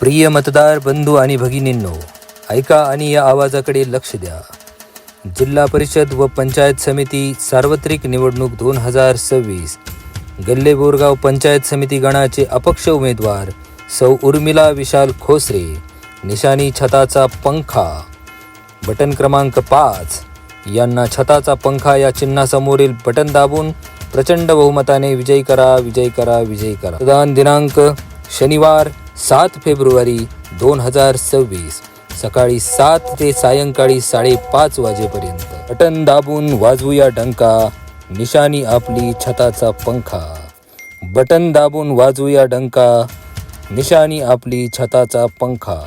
प्रिय मतदार बंधू आणि भगिनींनो, ऐका आणि या आवाजाकडे लक्ष द्या. जिल्हा परिषद व पंचायत समिती सार्वत्रिक निवडणूक 2026 गल्ले बोरगाव पंचायत समिती गणाचे अपक्ष उमेदवार सौ उर्मिला विशाल खोसरे, निशाणी छताचा पंखा, बटन क्रमांक 5 यांना छताचा पंखा या चिन्हासमोरील बटन दाबून प्रचंड बहुमताने विजयी करा, विजयी करा, विजयी करा. मतदान दिनांक शनिवार 7 फेब्रुवारी 2026 सकाळी 7 ते सायंकाळी 5:30 वाजेपर्यंत. बटन दाबून वाजवूया डंका, निशाणी आपली छताचा पंखा. बटन दाबून वाजवूया डंका, निशाणी आपली छताचा पंखा.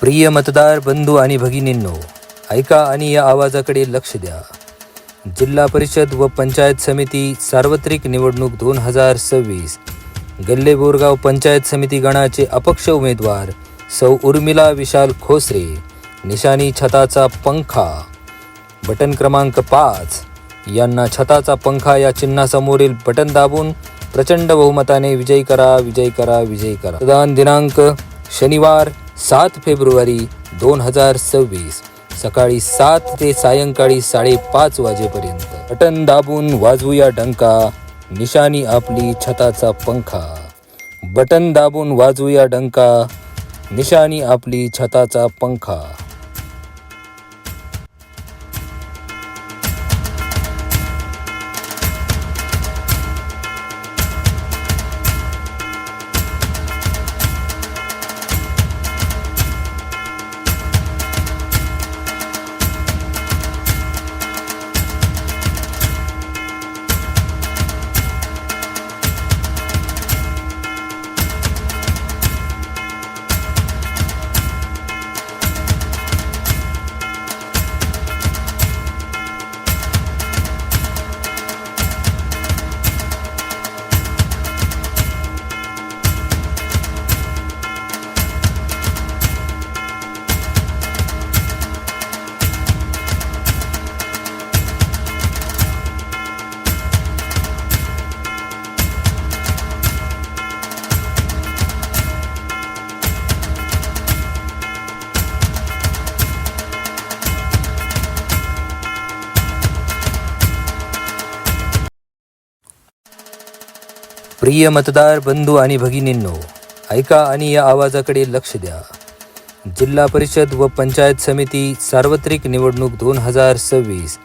प्रिय मतदार बंधू आणि भगिनींनो, ऐका आणि या आवाजाकडे लक्ष द्या. जिल्हा परिषद व पंचायत समिती सार्वत्रिक निवडणूक 2026 गल्ले बोरगाव पंचायत समिती गणाचे अपक्ष उमेदवार सौ उर्मिला विशाल खोसरे, निशाणी छताचा पंखा, बटन क्रमांक 5 यांना छताचा पंखा या चिन्हासमोरील बटन दाबून प्रचंड बहुमताने विजयी करा, विजयी करा, विजयी करा. मतदान दिनांक शनिवार 7 फेब्रुवारी 2026 सकाळी 7 ते सायंकाळी 5:30 वाजेपर्यंत. बटन दाबून वाजवूया डंका, निशाणी आपली छताचा पंखा. बटन दाबून वाजवूया डंका, निशाणी आपली छताचा पंखा. प्रिय मतदार बंधू आणि भगिनींनो, ऐका आणि या आवाजाकडे लक्ष द्या. जिल्हा परिषद व पंचायत समिती सार्वत्रिक निवडणूक 2026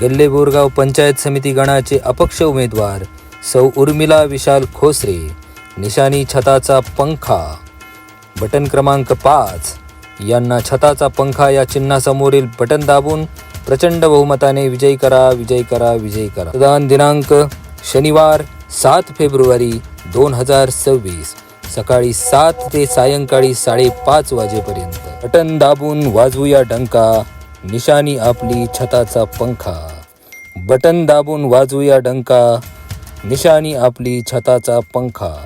गल्ले बोरगाव पंचायत समिती गणाचे अपक्ष उमेदवार सौ उर्मिला विशाल खोसरे, निशाणी छताचा पंखा, बटन क्रमांक 5 यांना छताचा पंखा या चिन्हासमोरील बटन दाबून प्रचंड बहुमताने विजयी करा, विजयी करा, विजयी करा. मतदान दिनांक शनिवार 7 फेब्रुवारी 2026 सकाळी 7 ते सायंकाळी 5:30 वाजेपर्यंत. बटन दाबून वाजवूया डंका, निशाणी आपली छताचा पंखा. बटन दाबून वाजवूया डंका, निशाणी आपली छताचा पंखा.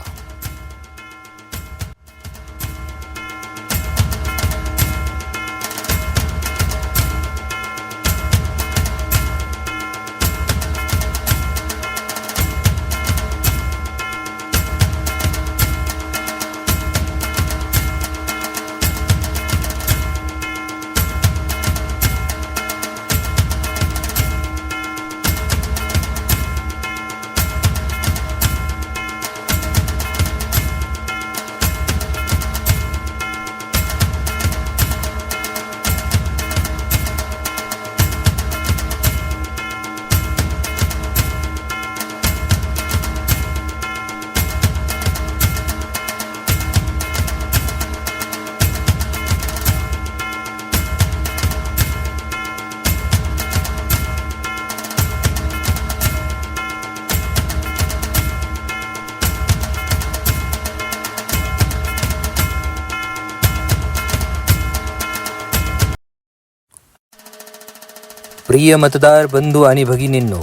प्रिय मतदार बंधू आणि भगिनींनो,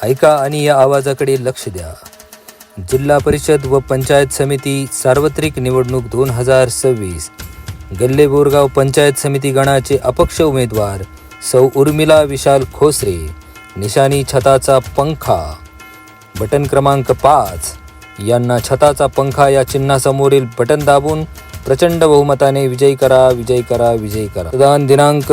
ऐका आणि या आवाजाकडे लक्ष द्या. जिल्हा परिषद व पंचायत समिती सार्वत्रिक निवडणूक 2026 गल्ले बोरगाव पंचायत समिती गणाचे अपक्ष उमेदवार सौ उर्मिला विशाल खोसरे, निशाणी छताचा पंखा, बटन क्रमांक 5 यांना छताचा पंखा या चिन्हासमोरील बटन दाबून प्रचंड बहुमताने विजयी करा, विजयी करा, विजयी करा. मतदान दिनांक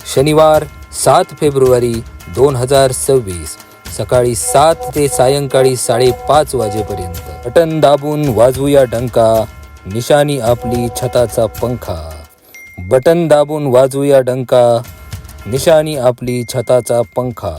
शनिवार 7 फेब्रुवारी 2026 सकाळी 7 ते सायंकाळी 5:30 वाजेपर्यंत. बटन दाबून वाजवूया डंका, निशाणी आपली छताचा पंखा. बटन दाबून वाजवूया डंका, निशाणी आपली छताचा पंखा.